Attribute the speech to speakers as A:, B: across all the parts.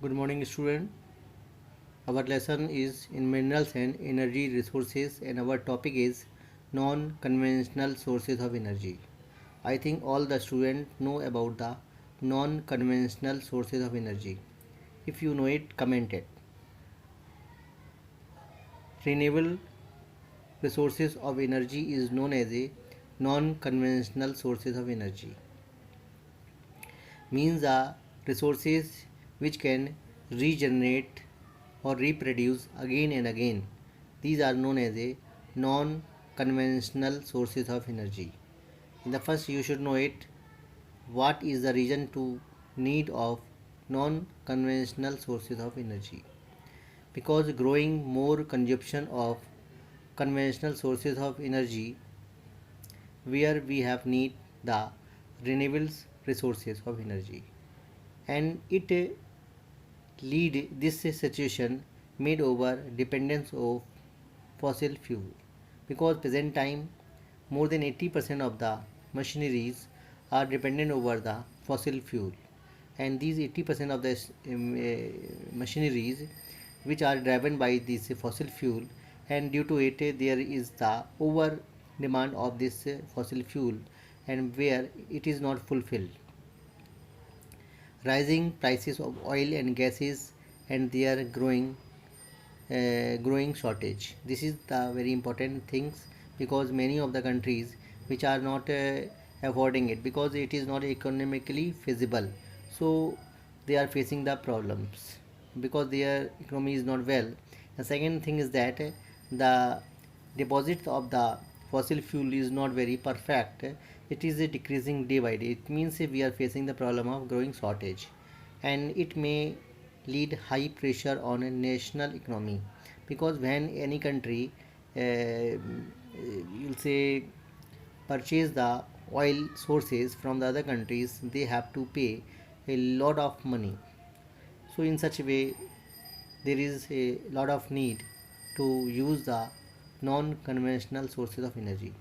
A: Good morning, student. Our lesson is in minerals and energy resources, and our topic is non-conventional sources of energy. I think all the students know about the non-conventional sources of energy. If you know it, comment it. Renewable resources of energy is known as a non-conventional sources of energy. Means are resources which can regenerate or reproduce again and again. These are known as a non conventional sources of energy. In the first, you should know it what is the reason to need of non conventional sources of energy. Because growing more consumption of conventional sources of energy where we have need the renewable resources of energy, and it lead this situation made over dependence of fossil fuel, because present time more than 80% of the machineries are dependent over the fossil fuel, and these 80% of the machineries which are driven by this fossil fuel, and due to it there is the over demand of this fossil fuel, and where it is not fulfilled, rising prices of oil and gases, and their growing shortage. This is the very important things, because many of the countries which are not affording it, because it is not economically feasible, so they are facing the problems because their economy is not well. The second thing is that the deposit of the fossil fuel is not very perfect. It is decreasing day by day. It means we are facing the problem of growing shortage, and it may lead high pressure on a national economy, because when any country you'll say purchase the oil sources from the other countries, they have to pay a lot of money. So in such a way there is a lot of need to use the non-conventional sources of energy,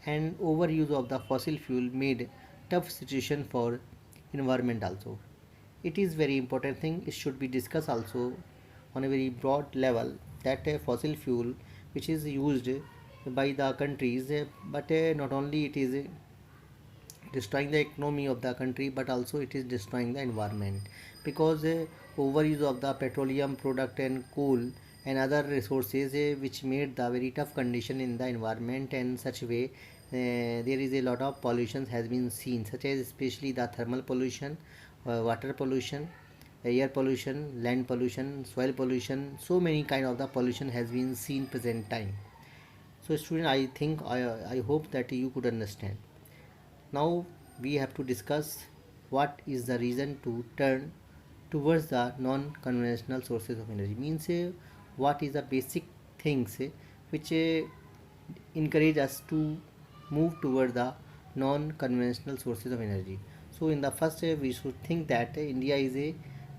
A: and overuse of the fossil fuel made tough situation for environment also. It is very important thing, it should be discussed also on a very broad level, that fossil fuel which is used by the countries, but not only it is destroying the economy of the country, but also it is destroying the environment, because overuse of the petroleum product and coal and other resources which made the very tough condition in the environment, and such way there is a lot of pollution has been seen, such as especially the thermal pollution, water pollution, air pollution, land pollution, soil pollution. So many kind of the pollution has been seen present time. So student, I think I hope that you could understand. Now we have to discuss what is the reason to turn towards the non-conventional sources of energy. Means what is the basic things which encourage us to move toward the non-conventional sources of energy. So in the first we should think that India is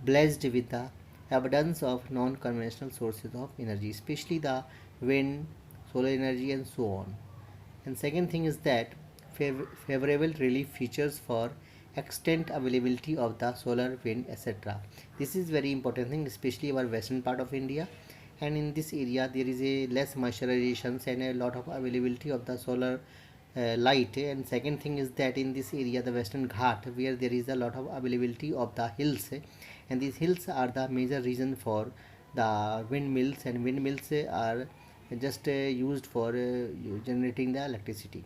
A: blessed with the abundance of non-conventional sources of energy, especially the wind, solar energy, and so on. And second thing is that favorable relief features for extent availability of the solar, wind, etc. This is very important thing, especially our western part of India, and in this area there is a less moisturizations and a lot of availability of the solar light. And second thing is that in this area, the western ghat, where there is a lot of availability of the hills, and these hills are the major reason for the windmills, and windmills are just used for generating the electricity.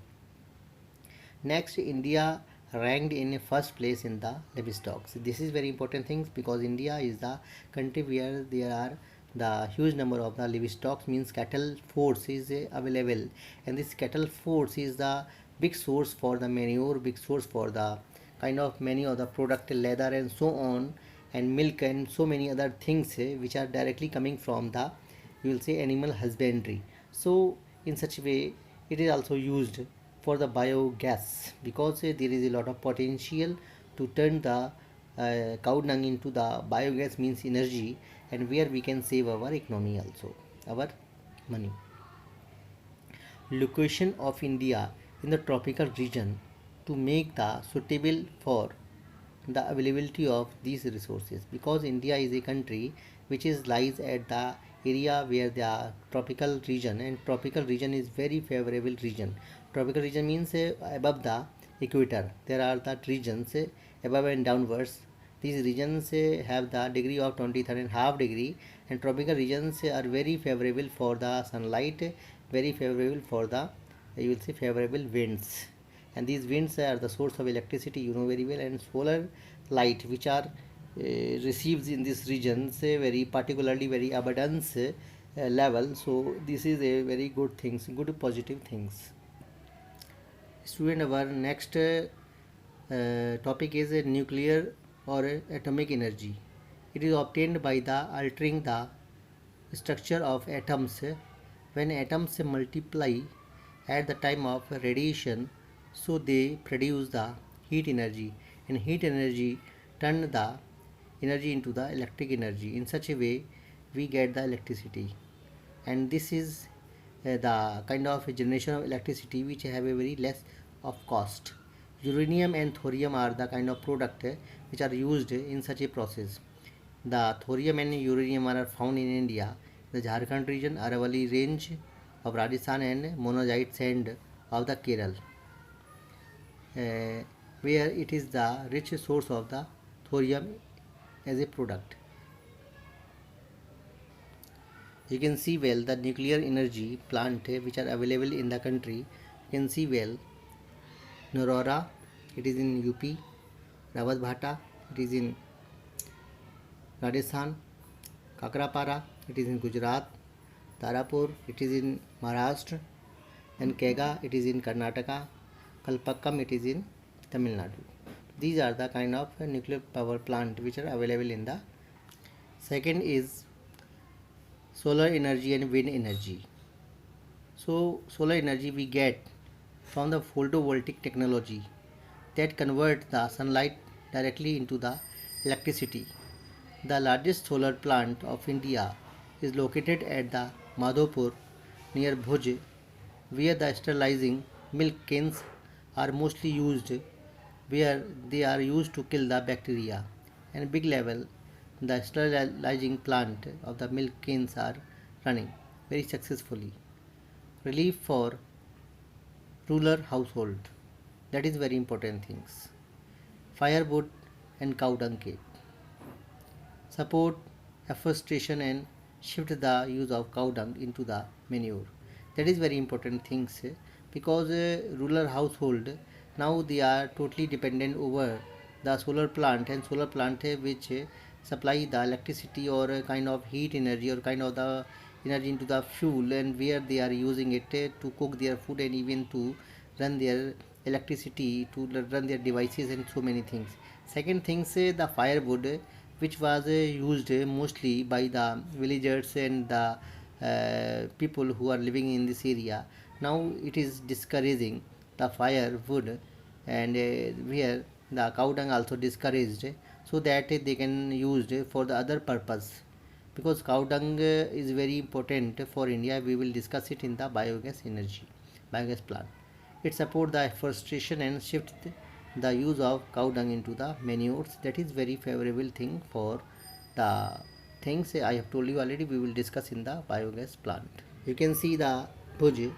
A: Next, India ranked in first place in the livestock. So this is very important things, because India is the country where there are the huge number of the livestock, means cattle force is available, and this cattle force is the big source for the manure, big source for the kind of many of the product, leather and so on, and milk and so many other things which are directly coming from the, you will say, animal husbandry. So in such a way it is also used for the biogas, because there is a lot of potential to turn the cow dung into the biogas, means energy, and where we can save our economy also, our money. Location of India in the tropical region to make the suitable for the availability of these resources, because India is a country which is lies at the area where the tropical region, and tropical region is very favorable region. Tropical region means above the equator there are the regions above and downwards. These regions have the degree of 23.5 degree, and tropical regions are very favorable for the sunlight, very favorable for the you will see favorable winds, and these winds are the source of electricity, you know very well. And solar light which are received in this region say very particularly very abundance level, so this is a very good things, good positive things. Student, our next topic is nuclear or atomic energy. It is obtained by the altering the structure of atoms. When atoms multiply at the time of radiation, so they produce the heat energy, and heat energy turn the energy into the electric energy. In such a way we get the electricity, and this is the kind of generation of electricity which have a very less of cost. Uranium and thorium are the kind of product which are used in such a process. The thorium and uranium are found in India, the Jharkhand region, Aravalli range of Rajasthan, and monazite sand of the Kerala, where it is the rich source of the thorium as a product. You can see well the nuclear energy plant which are available in the country. You can see well Narora, it is in UP, Rawat Bhata, it is in Rajasthan, Kakrapara, it is in Gujarat, Tarapur, it is in Maharashtra, and Kega, it is in Karnataka, Kalpakkam, it is in Tamil Nadu. These are the kind of nuclear power plant which are available in the. Second is solar energy and wind energy. So solar energy we get from the photovoltaic technology that convert the sunlight directly into the electricity. The largest solar plant of India is located at the Madhopur near Bhuj, where the sterilizing milk canes are mostly used, where they are used to kill the bacteria. And big level the sterilizing plant of the milk canes are running very successfully. Relief for rural household, that is very important things. Firewood and cow dung cake support afforestation and shift the use of cow dung into the manure. That is very important things because rural household now they are totally dependent over the solar plant, and solar plant which supply the electricity or a kind of heat energy or kind of the energy into the fuel, and where they are using it to cook their food and even to run their electricity to run their devices and so many things. Second things the firewood which was used mostly by the villagers and the people who are living in this area. Now it is discouraging the firewood, and where the cow dung also discouraged, so that they can use for the other purpose, because cow dung is very important for India. We will discuss it in the biogas energy, biogas plant. It supports the afforestation and shift the use of cow dung into the manures. That is very favorable thing for the things I have told you already. We will discuss in the biogas plant. You can see the Bhuj,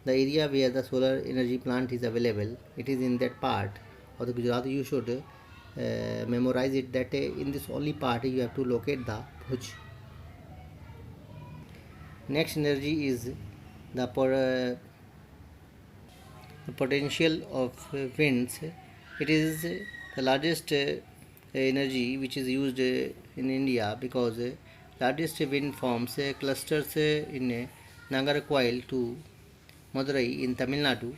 A: the area where the solar energy plant is available. It is in that part of the Gujarat. You should memorize it that in this only part you have to locate the Bhuj. Next energy is the the potential of winds. It is the largest energy which is used in India, because largest wind farms clusters in Nagarcoil to Madurai in Tamil Nadu,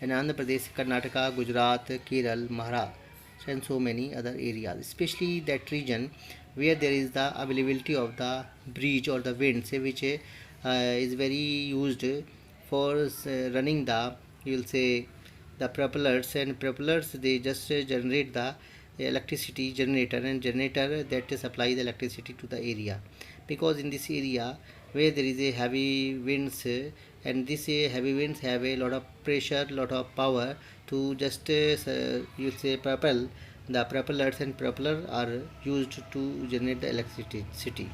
A: and Andhra Pradesh, Karnataka, Gujarat, Kerala, Maharashtra, and so many other areas, especially that region where there is the availability of the breeze or the winds which is very used for running the, you will say, the propellers, and propellers they just generate the electricity generator, and generator that supply the electricity to the area, because in this area where there is a heavy winds and this heavy winds have a lot of pressure, lot of power to just you say propel The propellers and propeller are used to generate the electricity.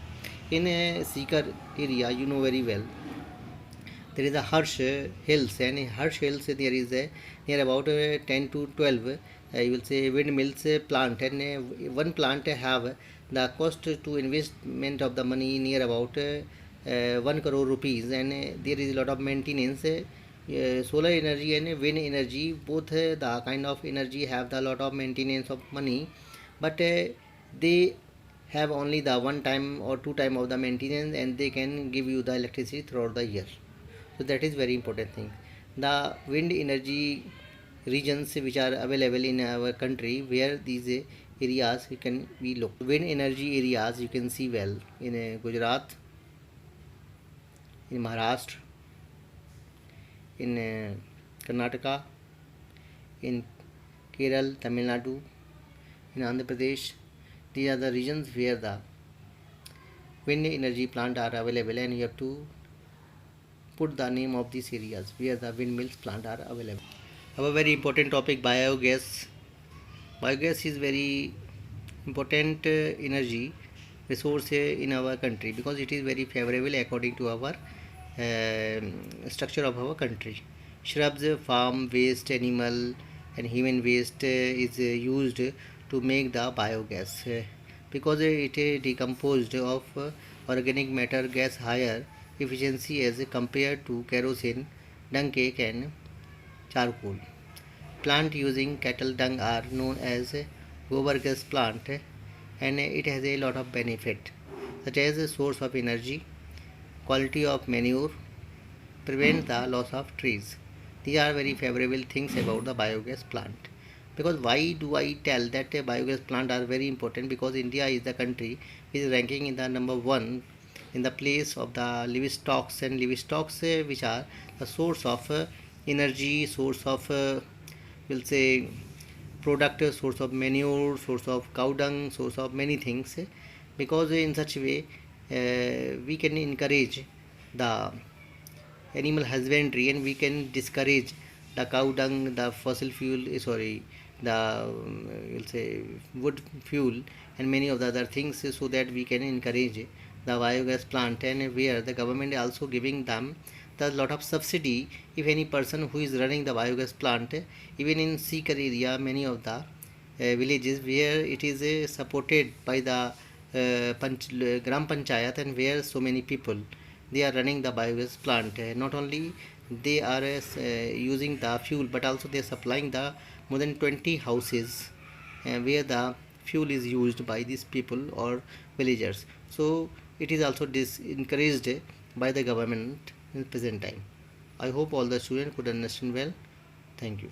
A: In a Sikar area, you know very well, there is a Harsh Hills, and in Harsh Hills there is a near about 10 to 12 you will say windmills plant, and one plant have the cost to investment of the money near about 1 crore rupees, and there is a lot of maintenance. Solar energy and wind energy, both the kind of energy have the lot of maintenance of money, but they have only the one time or two time of the maintenance, and they can give you the electricity throughout the year. So that is very important thing. The wind energy regions which are available in our country, where these areas we can we look wind energy areas, you can see well in Gujarat, in Maharashtra, in Karnataka, in Kerala, Tamil Nadu, in Andhra Pradesh. These are the regions where the wind energy plant are available, and you have to put the name of these areas where the windmills plant are available. Have a very important topic, biogas. Biogas is very important energy resource in our country, because it is very favorable according to our structure of our country. Shrubs, farm waste, animal and human waste is used to make the biogas, because it is decomposed of organic matter, gas higher efficiency as compared to kerosene, dung cake and charcoal. Plant using cattle dung are known as gobar gas plant, and it has a lot of benefit, such as a source of energy, quality of manure, prevent the loss of trees. These are very favorable things about the biogas plant. Because why do I tell that biogas plant are very important? Because India is the country which is ranking in the number one in the place of the livestock, and livestock which are the source of energy, source of we'll say product, source of manure, source of cow dung, source of many things. Because in such a way we can encourage the animal husbandry, and we can discourage the cow dung, the fossil fuel, the you'll say wood fuel and many of the other things, so that we can encourage the biogas plant, and where the government is also giving them the lot of subsidy. If any person who is running the biogas plant, even in Sikar area, many of the villages where it is supported by the gram panchayat, and where so many people they are running the biogas plant. Not only they are using the fuel, but also they are supplying the more than 20 houses where the fuel is used by these people or villagers. So it is also encouraged by the government in present time. I hope all the students could understand well. Thank you.